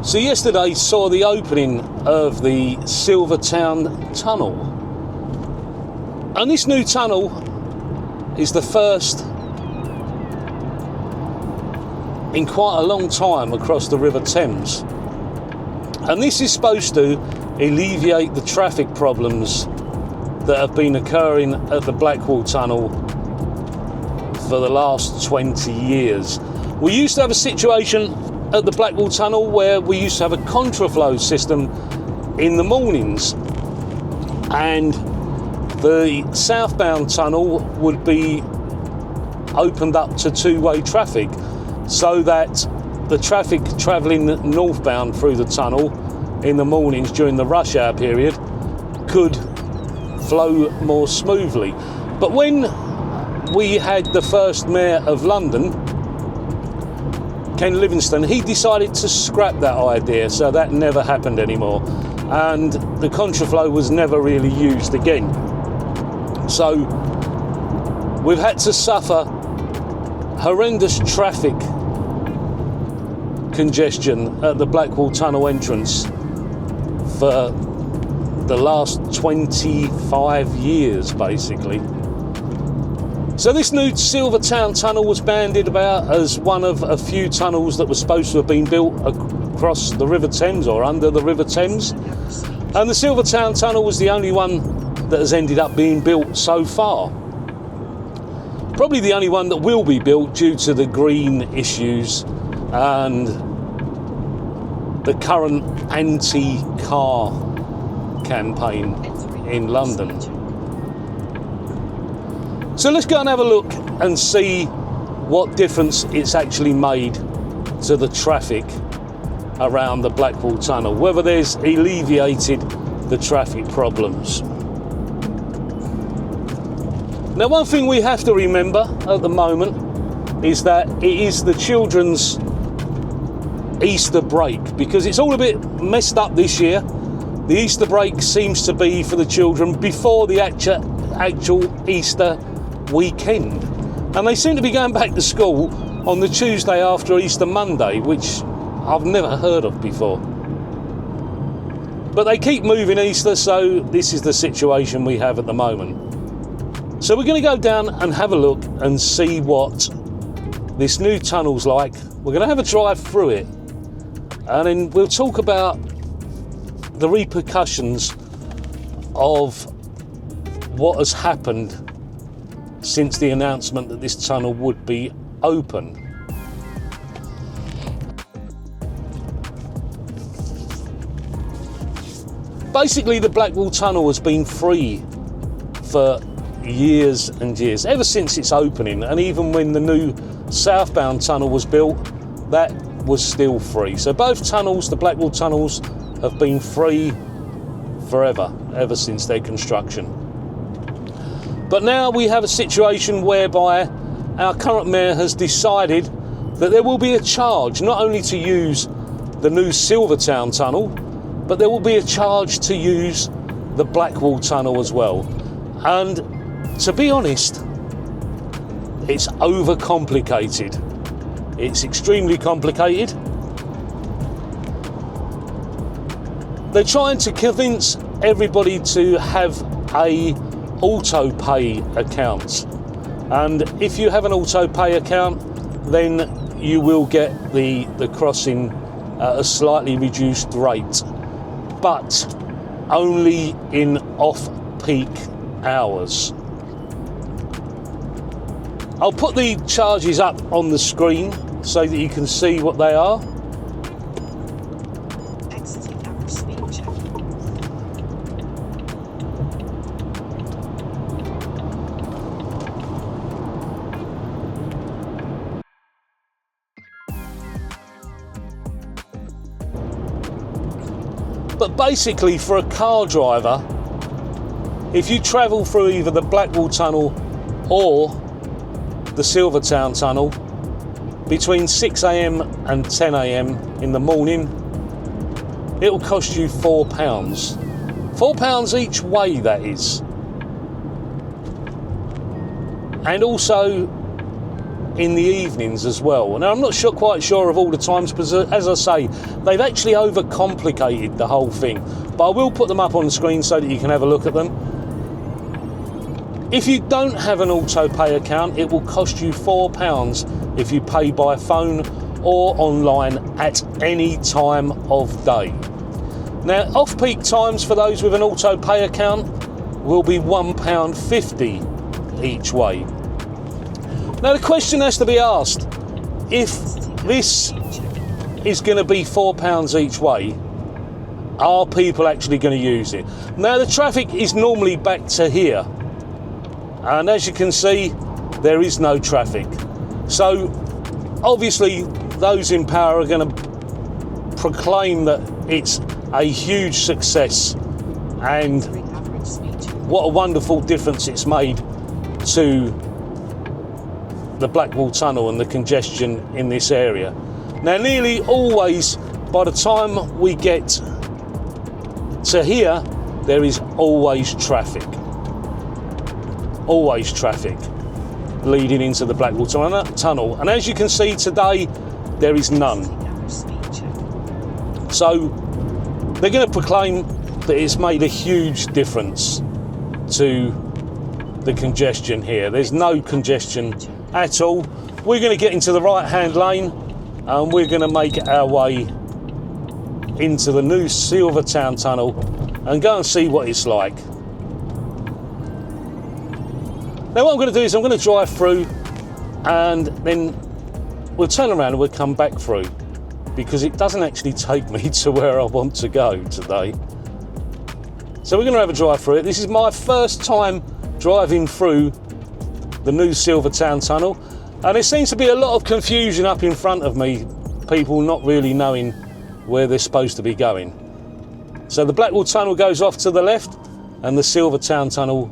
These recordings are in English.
So yesterday saw the opening of the Silvertown Tunnel, and this new tunnel is the first in quite a long time across the River Thames, and this is supposed to alleviate the traffic problems that have been occurring at the Blackwall Tunnel for the last 20 years. We used to have a situation at the Blackwall Tunnel where we used to have a contraflow system in the mornings, and the southbound tunnel would be opened up to two-way traffic so that the traffic travelling northbound through the tunnel in the mornings during the rush hour period could flow more smoothly. But when we had the first Mayor of London, Ken Livingstone, he decided to scrap that idea, so that never happened anymore, and the contraflow was never really used again. So we've had to suffer horrendous traffic congestion at the Blackwall Tunnel entrance for the last 25 years basically. So this new Silvertown Tunnel was bandied about as one of a few tunnels that were supposed to have been built across the River Thames or under the River Thames, and the Silvertown Tunnel was the only one that has ended up being built so far. Probably the only one that will be built due to the green issues and the current anti-car campaign in London. So let's go and have a look and see what difference it's actually made to the traffic around the Blackwall Tunnel, whether there's alleviated the traffic problems. Now, one thing we have to remember at the moment is that it is the children's Easter break, because it's all a bit messed up this year. The Easter break seems to be for the children before the actual Easter weekend, and they seem to be going back to school on the Tuesday after Easter Monday, which I've never heard of before. But they keep moving Easter, so this is the situation we have at the moment. So we're going to go down and have a look and see what this new tunnel's like. We're going to have a drive through it, and then we'll talk about the repercussions of what has happened since the announcement that this tunnel would be open. Basically, the Blackwall Tunnel has been free for years and years, ever since its opening, and even when the new southbound tunnel was built, that was still free. So both tunnels, the Blackwall tunnels, have been free forever, ever since their construction. But now we have a situation whereby our current mayor has decided that there will be a charge not only to use the new Silvertown Tunnel, but there will be a charge to use the Blackwall Tunnel as well. And to be honest, it's overcomplicated. It's extremely complicated. They're trying to convince everybody to have a auto pay account, and if you have an auto pay account, then you will get the crossing at a slightly reduced rate, but only in off-peak hours. I'll put the charges up on the screen so that you can see what they are. But basically, for a car driver, if you travel through either the Blackwall Tunnel or the Silvertown Tunnel between 6 a.m. and 10 a.m. in the morning, it'll cost you £4. £4 each way, that is. And also, in the evenings as well. Now, I'm not quite sure of all the times, because as I say, they've actually overcomplicated the whole thing. But I will put them up on the screen so that you can have a look at them. If you don't have an auto pay account, it will cost you £4 if you pay by phone or online at any time of day. Now, off-peak times for those with an auto pay account will be £1.50 each way. Now, the question has to be asked, if this is going to be £4 each way, are people actually going to use it? Now, the traffic is normally back to here, and as you can see, there is no traffic. So obviously those in power are going to proclaim that it's a huge success and what a wonderful difference it's made to the Blackwall Tunnel and the congestion in this area. Now, nearly always by the time we get to here, there is always traffic leading into the Blackwall Tunnel, and as you can see today, there is none. So they're going to proclaim that it's made a huge difference to the congestion here. There's no congestion at all. We're going to get into the right hand lane and we're going to make our way into the new Silvertown Tunnel and go and see what it's like. Now, what I'm going to do is I'm going to drive through and then we'll turn around and we'll come back through, because it doesn't actually take me to where I want to go today. So we're going to have a drive through it. This is my first time driving through the new Silvertown Tunnel, and there seems to be a lot of confusion up in front of me, people not really knowing where they're supposed to be going. So the Blackwall Tunnel goes off to the left and the Silvertown Tunnel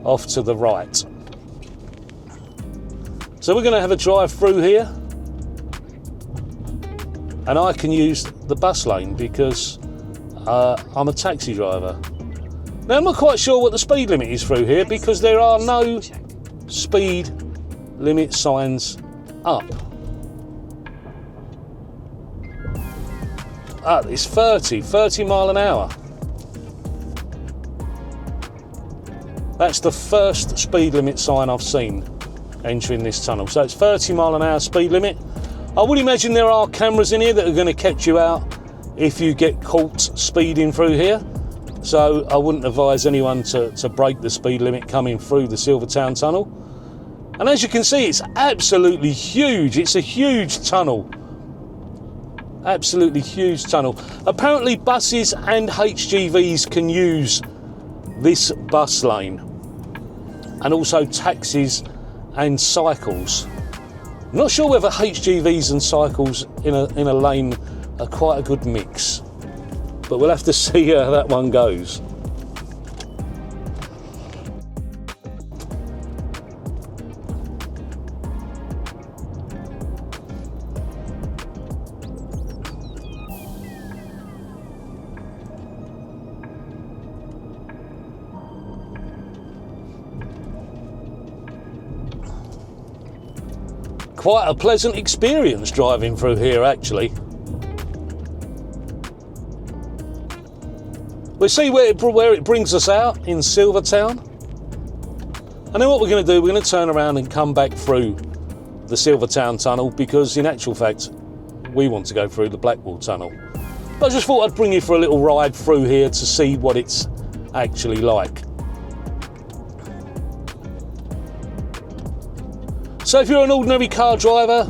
off to the right. So we're going to have a drive through here, and I can use the bus lane because I'm a taxi driver. Now, I'm not quite sure what the speed limit is through here because there are no speed limit signs up. It's 30 mile an hour. That's the first speed limit sign I've seen entering this tunnel. So it's 30 mile an hour speed limit. I would imagine there are cameras in here that are going to catch you out if you get caught speeding through here. So I wouldn't advise anyone to break the speed limit coming through the Silvertown Tunnel. And as you can see, it's absolutely huge. It's a huge tunnel. Absolutely huge tunnel. Apparently buses and HGVs can use this bus lane, and also taxis and cycles. I'm not sure whether HGVs and cycles in a lane are quite a good mix, but we'll have to see how that one goes. Quite a pleasant experience driving through here, actually. We'll see where it brings us out in Silvertown. And then what we're going to do, we're going to turn around and come back through the Silvertown Tunnel, because in actual fact, we want to go through the Blackwall Tunnel. But I just thought I'd bring you for a little ride through here to see what it's actually like. So if you're an ordinary car driver,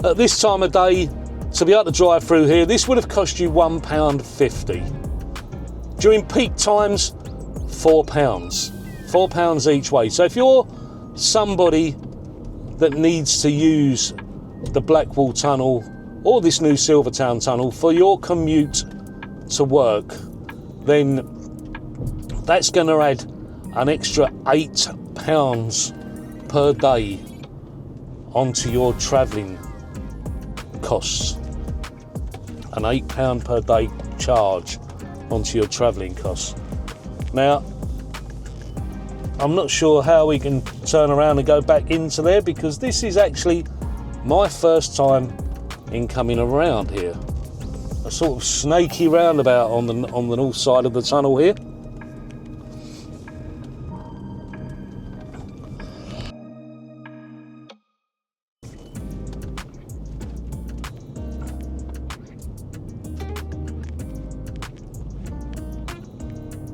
at this time of day, to be able to drive through here, this would have cost you £1.50. During peak times, £4. £4 each way. So if you're somebody that needs to use the Blackwall Tunnel or this new Silvertown Tunnel for your commute to work, then that's going to add an extra £8 per day onto your travelling costs. An £8 per day charge onto your travelling costs. Now, I'm not sure how we can turn around and go back into there, because this is actually my first time in coming around here. A sort of snaky roundabout on the north side of the tunnel here.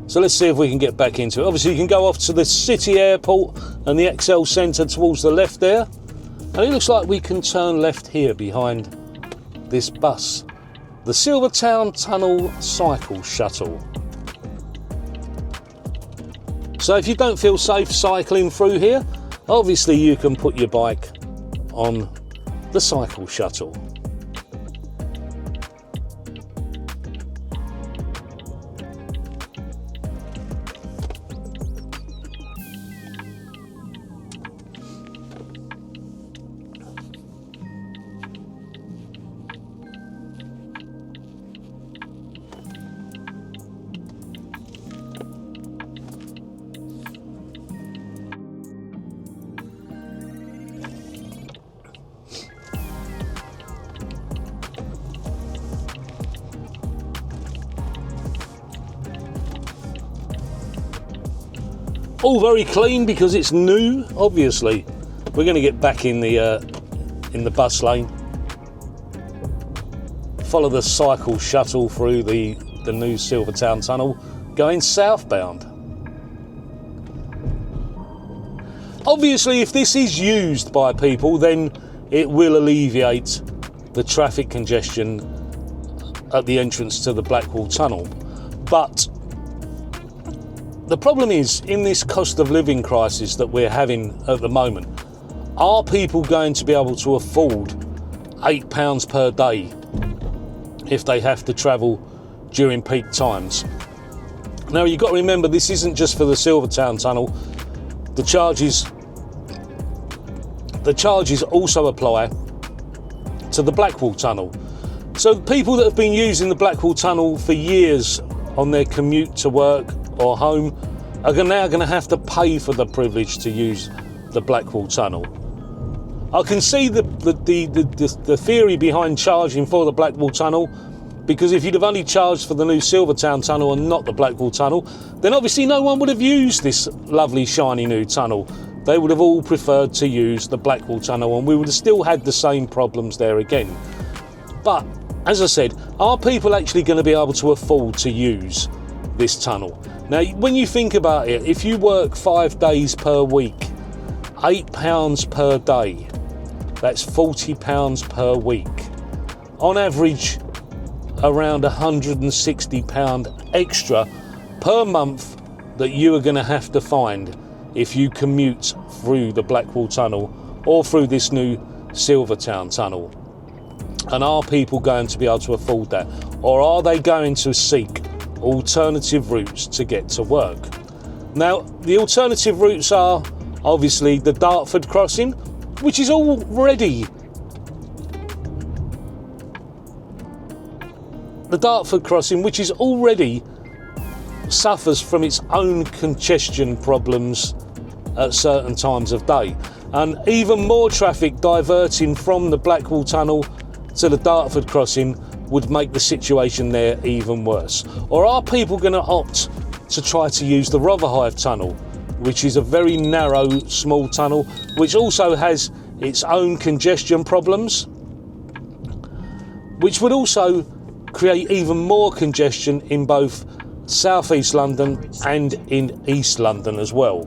So let's see if we can get back into it. Obviously you can go off to the city airport and the XL Centre towards the left there. And it looks like we can turn left here behind this bus. The Silvertown Tunnel Cycle Shuttle. So if you don't feel safe cycling through here, obviously you can put your bike on the cycle shuttle. All very clean because it's new. Obviously, we're going to get back in the bus lane. Follow the cycle shuttle through the new Silvertown Tunnel, going southbound. Obviously, if this is used by people, then it will alleviate the traffic congestion at the entrance to the Blackwall Tunnel. But the problem is, in this cost of living crisis that we're having at the moment, are people going to be able to afford £8 per day if they have to travel during peak times? Now, you've got to remember, this isn't just for the Silvertown Tunnel. The charges also apply to the Blackwall Tunnel. So people that have been using the Blackwall Tunnel for years on their commute to work or home are now going to have to pay for the privilege to use the Blackwall Tunnel. I can see the theory behind charging for the Blackwall Tunnel, because if you'd have only charged for the new Silvertown Tunnel and not the Blackwall Tunnel, then obviously no one would have used this lovely shiny new tunnel. They would have all preferred to use the Blackwall Tunnel, and we would have still had the same problems there again. But as I said, are people actually going to be able to afford to use this tunnel? Now, when you think about it, if you work 5 days per week, £8 per day, that's £40 per week. On average, around £160 extra per month that you are going to have to find if you commute through the Blackwall Tunnel or through this new Silvertown Tunnel. And are people going to be able to afford that? Or are they going to seek alternative routes to get to work? Now, the alternative routes are obviously the Dartford crossing, which is already suffers from its own congestion problems at certain times of day, and even more traffic diverting from the Blackwall Tunnel to the Dartford crossing would make the situation there even worse. Or are people going to opt to try to use the Rotherhithe Tunnel, which is a very narrow, small tunnel, which also has its own congestion problems, which would also create even more congestion in both South East London and in East London as well.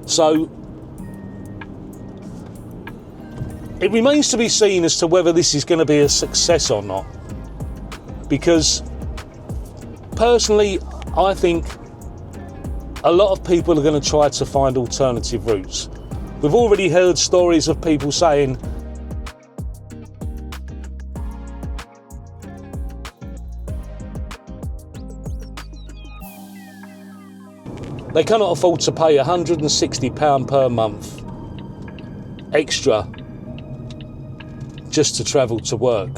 So it remains to be seen as to whether this is going to be a success or not, because personally I think a lot of people are going to try to find alternative routes. We've already heard stories of people saying they cannot afford to pay £160 per month extra just to travel to work.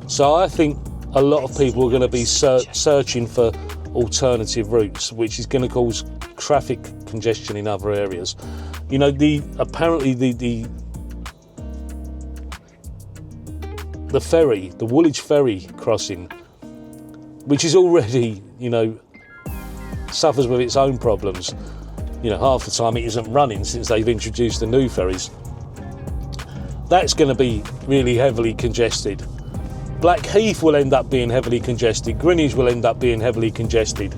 So I think a lot of people are going to be searching for alternative routes, which is going to cause traffic congestion in other areas. You know, apparently the ferry, the Woolwich ferry crossing, which is already, you know, suffers with its own problems. You know, half the time it isn't running since they've introduced the new ferries. That's going to be really heavily congested. Blackheath will end up being heavily congested. Greenwich will end up being heavily congested.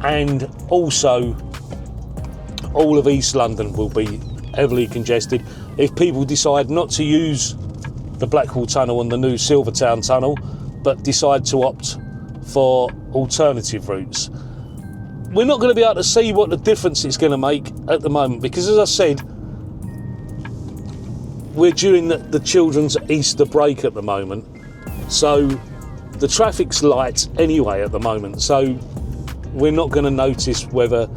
And also, all of East London will be heavily congested if people decide not to use the Blackwall Tunnel and the new Silvertown Tunnel, but decide to opt for alternative routes. We're not going to be able to see what the difference it's going to make at the moment, because, as I said, we're during the children's Easter break at the moment, so the traffic's light anyway at the moment, so we're not going to notice whether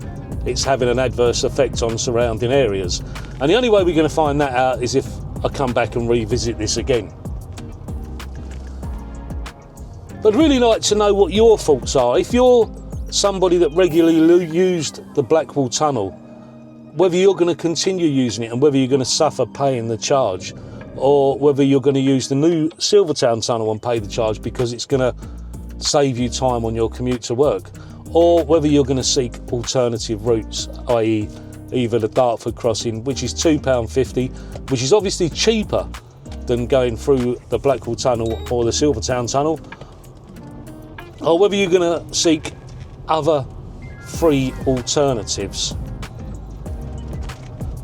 it's having an adverse effect on surrounding areas. And the only way we're going to find that out is if I come back and revisit this again. But I'd really like to know what your thoughts are. If you're somebody that regularly used the Blackwall Tunnel, whether you're going to continue using it and whether you're going to suffer paying the charge, or whether you're going to use the new Silvertown Tunnel and pay the charge because it's going to save you time on your commute to work, or whether you're going to seek alternative routes, i.e. either the Dartford crossing, which is £2.50, which is obviously cheaper than going through the Blackwall Tunnel or the Silvertown Tunnel, or whether you're going to seek other free alternatives,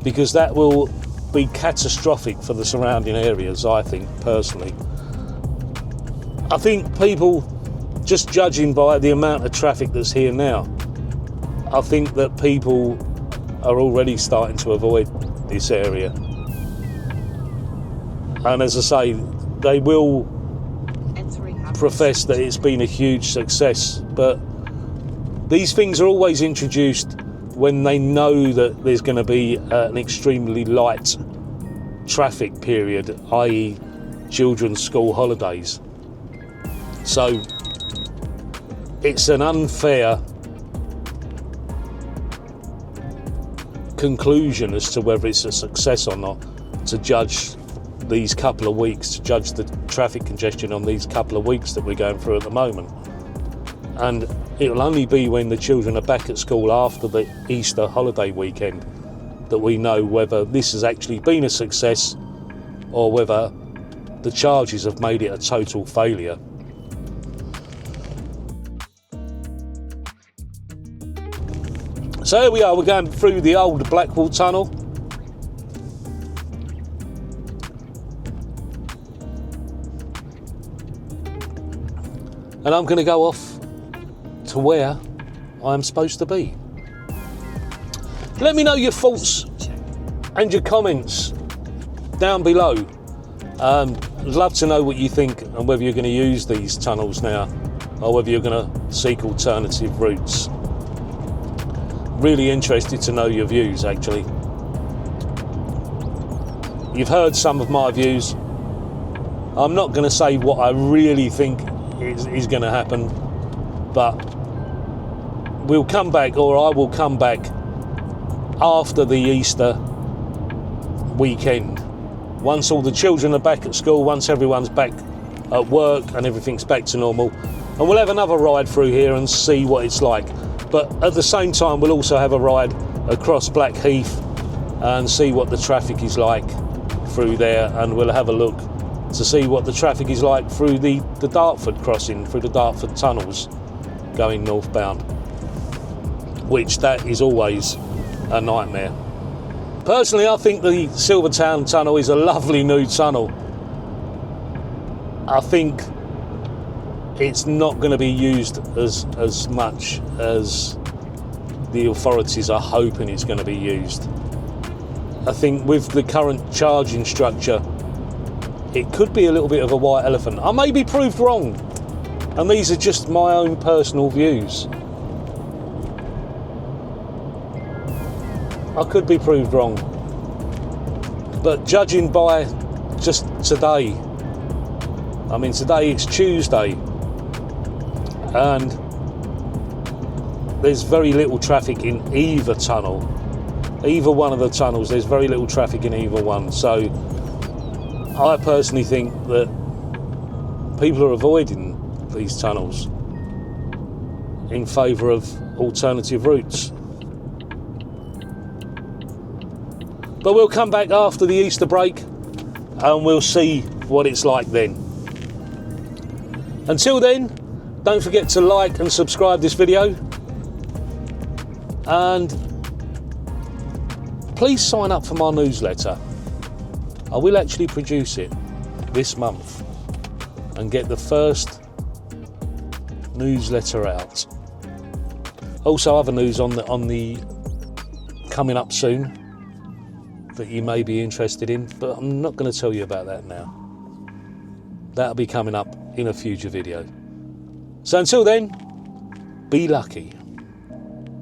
because that will be catastrophic for the surrounding areas, I think, personally. I think people, just judging by the amount of traffic that's here now, I think that people are already starting to avoid this area. And as I say, they will profess that it's been a huge success, but these things are always introduced when they know that there's going to be an extremely light traffic period, i.e. children's school holidays. So it's an unfair conclusion as to whether it's a success or not to judge these couple of weeks, to judge the traffic congestion on these couple of weeks that we're going through at the moment. And it'll only be when the children are back at school after the Easter holiday weekend that we know whether this has actually been a success or whether the charges have made it a total failure. So here we are, we're going through the old Blackwall Tunnel. And I'm going to go off to where I'm supposed to be. Let me know your thoughts and your comments down below. I'd love to know what you think and whether you're going to use these tunnels now or whether you're going to seek alternative routes. Really interested to know your views, actually. You've heard some of my views. I'm not going to say what I really think is going to happen, but we'll come back, or I will come back after the Easter weekend, once all the children are back at school, once everyone's back at work and everything's back to normal, and we'll have another ride through here and see what it's like. But at the same time, we'll also have a ride across Blackheath and see what the traffic is like through there, and we'll have a look to see what the traffic is like through the Dartford crossing, through the Dartford tunnels going northbound, which that is always a nightmare. Personally, I think the Silvertown Tunnel is a lovely new tunnel. I think it's not going to be used as much as the authorities are hoping it's going to be used. I think with the current charging structure, it could be a little bit of a white elephant. I may be proved wrong, and these are just my own personal views. I could be proved wrong, but judging by just today, I mean today it's Tuesday, and there's very little traffic in either tunnel. Either one of the tunnels, there's very little traffic in either one. So I personally think that people are avoiding these tunnels in favour of alternative routes. But we'll come back after the Easter break and we'll see what it's like then. Until then, don't forget to like and subscribe this video, and please sign up for my newsletter. I will actually produce it this month and get the first newsletter out. Also, other news on the coming up soon that you may be interested in, but I'm not going to tell you about that now. That'll be coming up in a future video. So until then, be lucky.